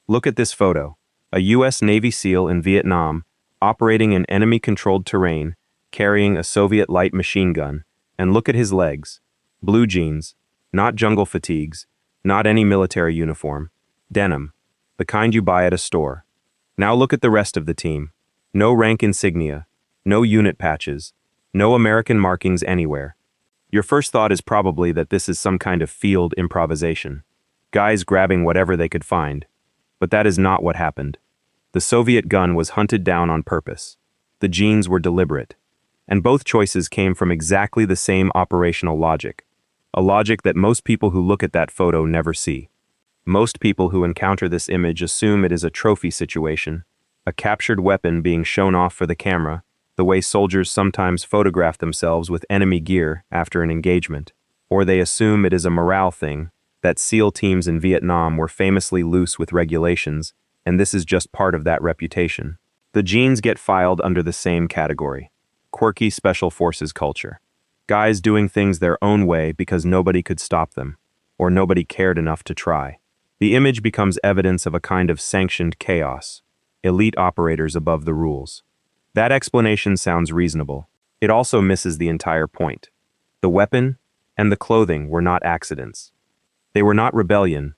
Look at this photo. A U.S. Navy SEAL in Vietnam, operating in enemy-controlled terrain, carrying a Soviet light machine gun, and look at his legs. Blue jeans, not jungle fatigues, not any military uniform. Denim, the kind you buy at a store. Now look at the rest of the team. No rank insignia, no unit patches, no American markings anywhere. Your first thought is probably that this is some kind of field improvisation. Guys grabbing whatever they could find. But that is not what happened. The Soviet gun was hunted down on purpose. The jeans were deliberate. And both choices came from exactly the same operational logic. A logic that most people who look at that photo never see. Most people who encounter this image assume it is a trophy situation, a captured weapon being shown off for the camera, the way soldiers sometimes photograph themselves with enemy gear after an engagement. Or they assume it is a morale thing, that SEAL teams in Vietnam were famously loose with regulations, and this is just part of that reputation. The jeans get filed under the same category. Quirky special forces culture. Guys doing things their own way because nobody could stop them, or nobody cared enough to try. The image becomes evidence of a kind of sanctioned chaos. Elite operators above the rules. That explanation sounds reasonable. It also misses the entire point. The weapon and the clothing were not accidents. They were not rebellion,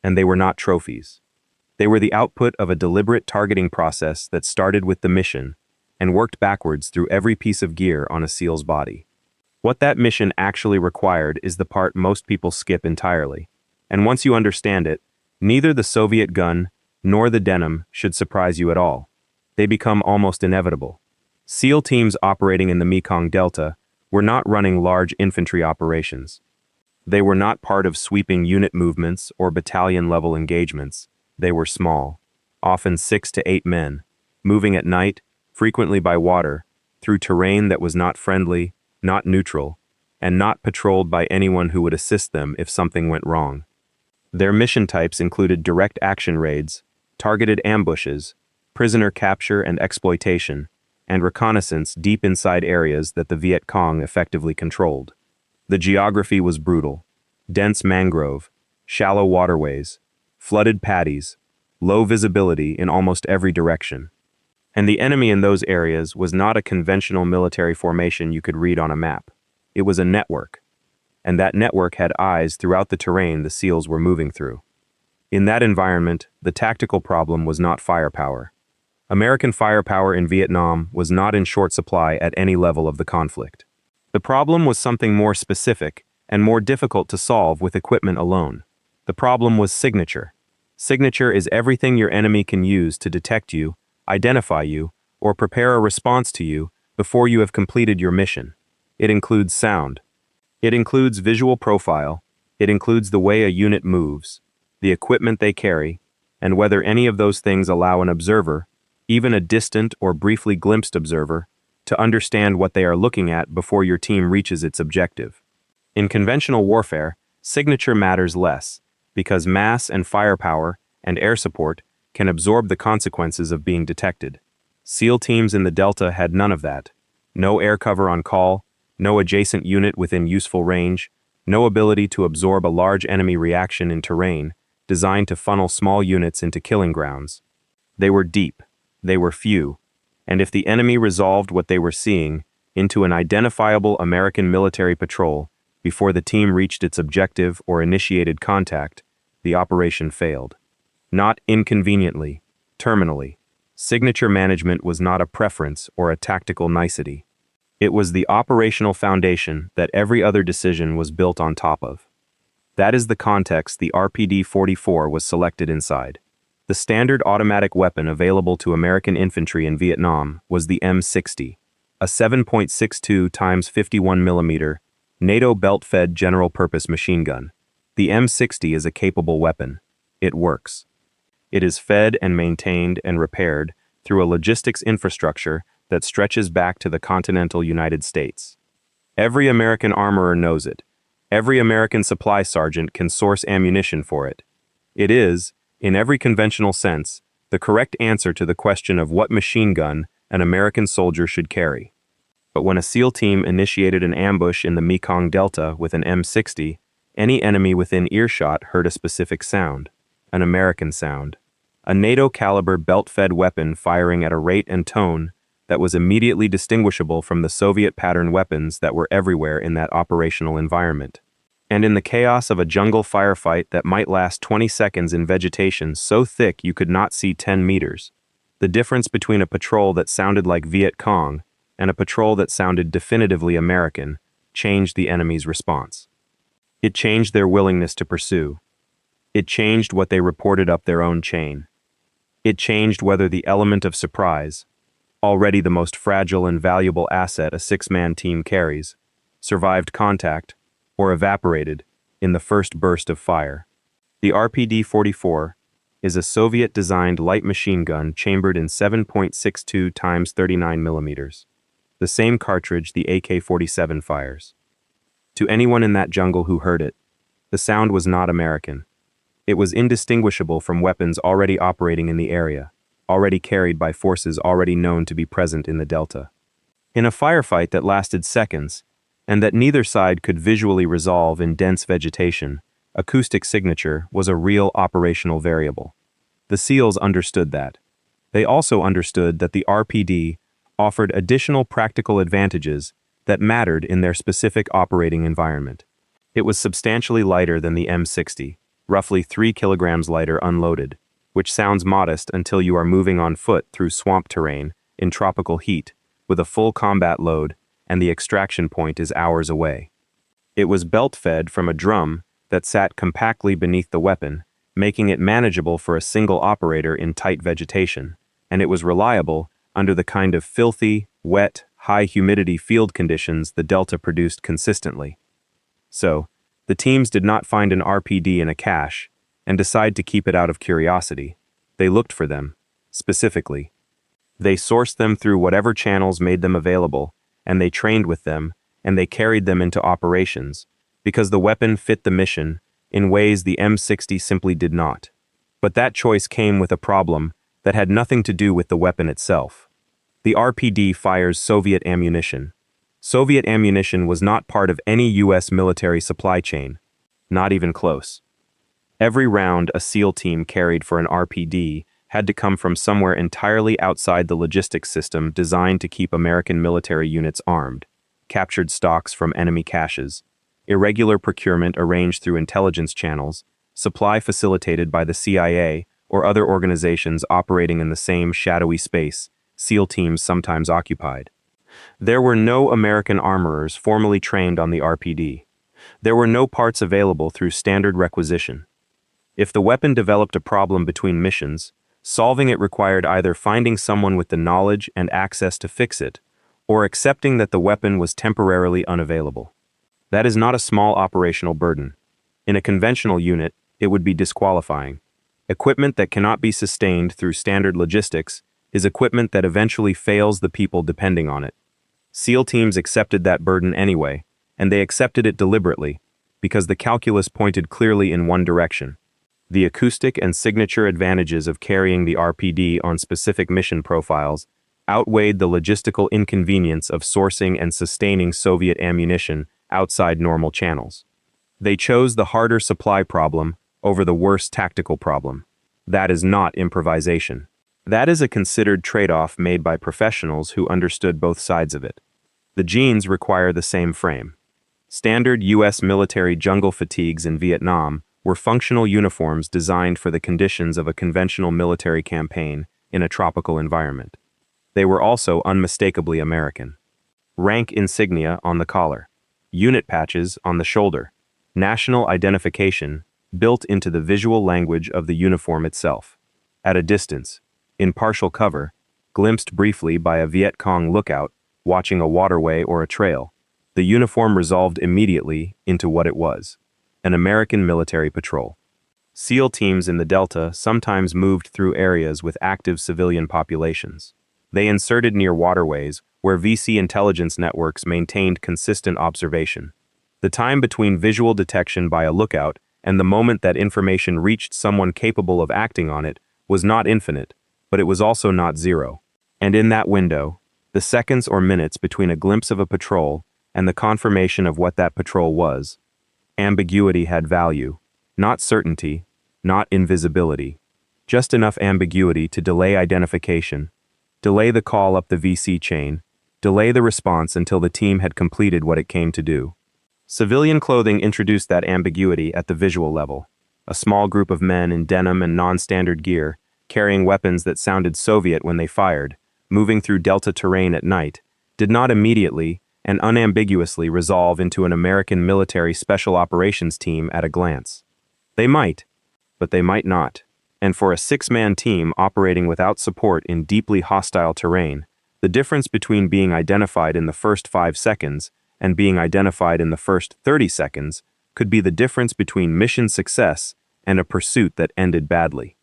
and they were not trophies. They were the output of a deliberate targeting process that started with the mission and worked backwards through every piece of gear on a SEAL's body. What that mission actually required is the part most people skip entirely. And once you understand it, neither the Soviet gun nor the denim should surprise you at all. They become almost inevitable. SEAL teams operating in the Mekong Delta were not running large infantry operations. They were not part of sweeping unit movements or battalion-level engagements. They were small, often 6 to 8 men, moving at night, frequently by water, through terrain that was not friendly, not neutral, and not patrolled by anyone who would assist them if something went wrong. Their mission types included direct action raids, targeted ambushes, prisoner capture and exploitation, and reconnaissance deep inside areas that the Viet Cong effectively controlled. The geography was brutal. Dense mangrove, shallow waterways, flooded paddies, low visibility in almost every direction. And the enemy in those areas was not a conventional military formation you could read on a map. It was a network. And that network had eyes throughout the terrain the SEALs were moving through. In that environment, the tactical problem was not firepower. American firepower in Vietnam was not in short supply at any level of the conflict. The problem was something more specific and more difficult to solve with equipment alone. The problem was signature. Signature is everything your enemy can use to detect you, identify you, or prepare a response to you before you have completed your mission. It includes sound. It includes visual profile. It includes the way a unit moves, the equipment they carry, and whether any of those things allow an observer, even a distant or briefly glimpsed observer, to understand what they are looking at before your team reaches its objective. In conventional warfare, signature matters less, because mass and firepower and air support can absorb the consequences of being detected. SEAL teams in the Delta had none of that. No air cover on call, no adjacent unit within useful range, no ability to absorb a large enemy reaction in terrain designed to funnel small units into killing grounds. They were deep, they were few, and if the enemy resolved what they were seeing into an identifiable American military patrol before the team reached its objective or initiated contact, the operation failed. Not inconveniently, terminally. Signature management was not a preference or a tactical nicety. It was the operational foundation that every other decision was built on top of. That is the context the RPD-44 was selected inside. The standard automatic weapon available to American infantry in Vietnam was the M60, a 7.62 x 51 mm NATO belt-fed general-purpose machine gun. The M60 is a capable weapon. It works. It is fed and maintained and repaired through a logistics infrastructure that stretches back to the continental United States. Every American armorer knows it. Every American supply sergeant can source ammunition for it. It is, in every conventional sense, the correct answer to the question of what machine gun an American soldier should carry. But when a SEAL team initiated an ambush in the Mekong Delta with an M60, any enemy within earshot heard a specific sound, an American sound, a NATO-caliber belt-fed weapon firing at a rate and tone that was immediately distinguishable from the Soviet-pattern weapons that were everywhere in that operational environment. And in the chaos of a jungle firefight that might last 20 seconds in vegetation so thick you could not see 10 meters, the difference between a patrol that sounded like Viet Cong and a patrol that sounded definitively American changed the enemy's response. It changed their willingness to pursue. It changed what they reported up their own chain. It changed whether the element of surprise, already the most fragile and valuable asset a six-man team carries, survived contact or evaporated in the first burst of fire. The RPD-44 is a Soviet-designed light machine gun chambered in 7.62 x 39 millimeters, the same cartridge the AK-47 fires. To anyone in that jungle who heard it, the sound was not American. It was indistinguishable from weapons already operating in the area, already carried by forces already known to be present in the Delta. In a firefight that lasted seconds, and that neither side could visually resolve in dense vegetation, acoustic signature was a real operational variable. The SEALs understood that. They also understood that the RPD offered additional practical advantages that mattered in their specific operating environment. It was substantially lighter than the M60, roughly 3 kilograms lighter unloaded, which sounds modest until you are moving on foot through swamp terrain in tropical heat with a full combat load and the extraction point is hours away. It was belt-fed from a drum that sat compactly beneath the weapon, making it manageable for a single operator in tight vegetation, and it was reliable under the kind of filthy, wet, high-humidity field conditions the Delta produced consistently. So, the teams did not find an RPD in a cache and decide to keep it out of curiosity. They looked for them, specifically. They sourced them through whatever channels made them available, and they trained with them, and they carried them into operations, because the weapon fit the mission in ways the M60 simply did not. But that choice came with a problem that had nothing to do with the weapon itself. The RPD fires Soviet ammunition. Soviet ammunition was not part of any U.S. military supply chain, not even close. Every round a SEAL team carried for an RPD had to come from somewhere entirely outside the logistics system designed to keep American military units armed, captured stocks from enemy caches, irregular procurement arranged through intelligence channels, supply facilitated by the CIA or other organizations operating in the same shadowy space SEAL teams sometimes occupied. There were no American armorers formally trained on the RPD. There were no parts available through standard requisition. If the weapon developed a problem between missions, solving it required either finding someone with the knowledge and access to fix it, or accepting that the weapon was temporarily unavailable. That is not a small operational burden. In a conventional unit, it would be disqualifying. Equipment that cannot be sustained through standard logistics is equipment that eventually fails the people depending on it. SEAL teams accepted that burden anyway, and they accepted it deliberately, because the calculus pointed clearly in one direction. The acoustic and signature advantages of carrying the RPD on specific mission profiles outweighed the logistical inconvenience of sourcing and sustaining Soviet ammunition outside normal channels. They chose the harder supply problem over the worse tactical problem. That is not improvisation. That is a considered trade-off made by professionals who understood both sides of it. The genes require the same frame. Standard U.S. military jungle fatigues in Vietnam were functional uniforms designed for the conditions of a conventional military campaign in a tropical environment. They were also unmistakably American. Rank insignia on the collar, unit patches on the shoulder, national identification built into the visual language of the uniform itself. At a distance, in partial cover, glimpsed briefly by a Viet Cong lookout watching a waterway or a trail, the uniform resolved immediately into what it was: an American military patrol. SEAL teams in the Delta sometimes moved through areas with active civilian populations. They inserted near waterways where VC intelligence networks maintained consistent observation. The time between visual detection by a lookout and the moment that information reached someone capable of acting on it was not infinite, but it was also not zero. And in that window, the seconds or minutes between a glimpse of a patrol and the confirmation of what that patrol was, ambiguity had value, not certainty, not invisibility. Just enough ambiguity to delay identification, delay the call up the VC chain, delay the response until the team had completed what it came to do. Civilian clothing introduced that ambiguity at the visual level. A small group of men in denim and non-standard gear, carrying weapons that sounded Soviet when they fired, moving through Delta terrain at night, did not immediately and unambiguously resolve into an American military special operations team at a glance. They might, but they might not. And for a six-man team operating without support in deeply hostile terrain, the difference between being identified in the first 5 seconds and being identified in the first 30 seconds could be the difference between mission success and a pursuit that ended badly.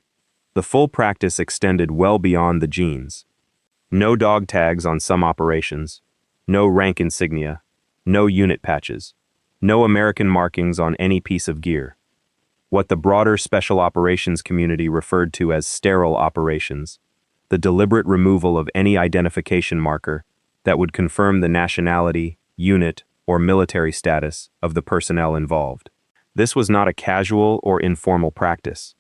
The full practice extended well beyond the genes. No dog tags on some operations, no rank insignia, no unit patches, no American markings on any piece of gear. What the broader special operations community referred to as sterile operations, the deliberate removal of any identification marker that would confirm the nationality, unit, or military status of the personnel involved. This was not a casual or informal practice.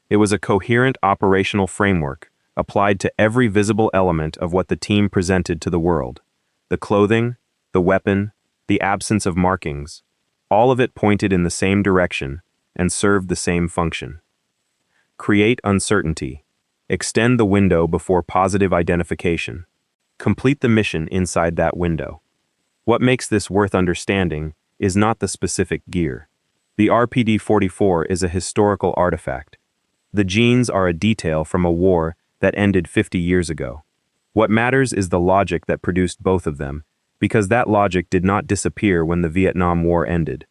It was a coherent operational framework applied to every visible element of what the team presented to the world. The clothing, the weapon, the absence of markings, all of it pointed in the same direction and served the same function. Create uncertainty. Extend the window before positive identification. Complete the mission inside that window. What makes this worth understanding is not the specific gear. The RPD-44 is a historical artifact. The genes are a detail from a war that ended 50 years ago. What matters is the logic that produced both of them, because that logic did not disappear when the Vietnam War ended.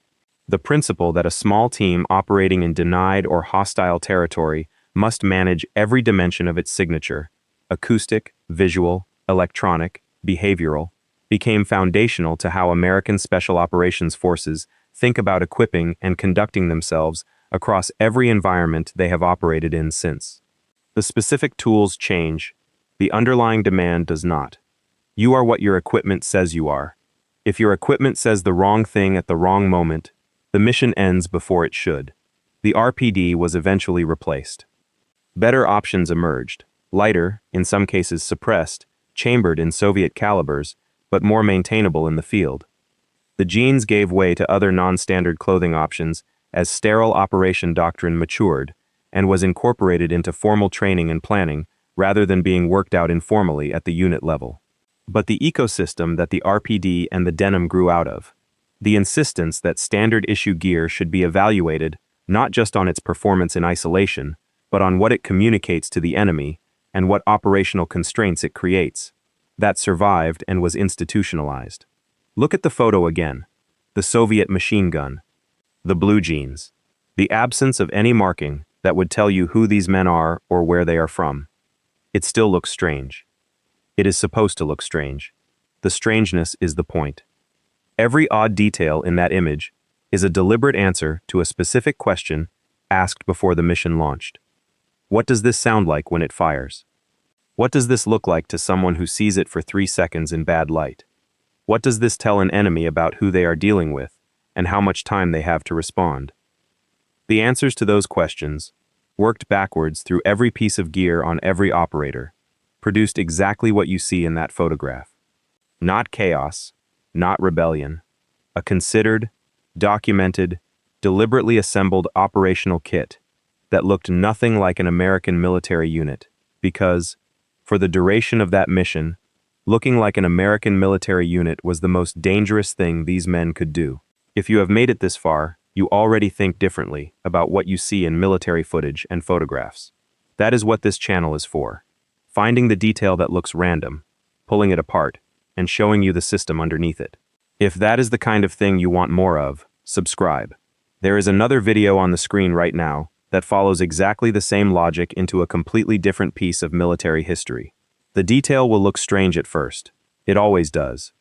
The principle that a small team operating in denied or hostile territory must manage every dimension of its signature, acoustic, visual, electronic, behavioral, became foundational to how American Special Operations Forces think about equipping and conducting themselves across every environment they have operated in since. The specific tools change, the underlying demand does not. You are what your equipment says you are. If your equipment says the wrong thing at the wrong moment, the mission ends before it should. The RPD was eventually replaced. Better options emerged, lighter, in some cases suppressed, chambered in Soviet calibers, but more maintainable in the field. The genes gave way to other non-standard clothing options as sterile operation doctrine matured and was incorporated into formal training and planning rather than being worked out informally at the unit level. But the ecosystem that the RPD and the denim grew out of, the insistence that standard issue gear should be evaluated not just on its performance in isolation, but on what it communicates to the enemy and what operational constraints it creates, that survived and was institutionalized. Look at the photo again. The Soviet machine gun. The blue jeans. The absence of any marking that would tell you who these men are or where they are from. It still looks strange. It is supposed to look strange. The strangeness is the point. Every odd detail in that image is a deliberate answer to a specific question asked before the mission launched. What does this sound like when it fires? What does this look like to someone who sees it for 3 seconds in bad light? What does this tell an enemy about who they are dealing with and how much time they have to respond? The answers to those questions, worked backwards through every piece of gear on every operator, produced exactly what you see in that photograph. Not chaos, not rebellion. A considered, documented, deliberately assembled operational kit that looked nothing like an American military unit, because, for the duration of that mission, looking like an American military unit was the most dangerous thing these men could do. If you have made it this far, you already think differently about what you see in military footage and photographs. That is what this channel is for. Finding the detail that looks random, pulling it apart, and showing you the system underneath it. If that is the kind of thing you want more of, subscribe. There is another video on the screen right now that follows exactly the same logic into a completely different piece of military history. The detail will look strange at first. It always does.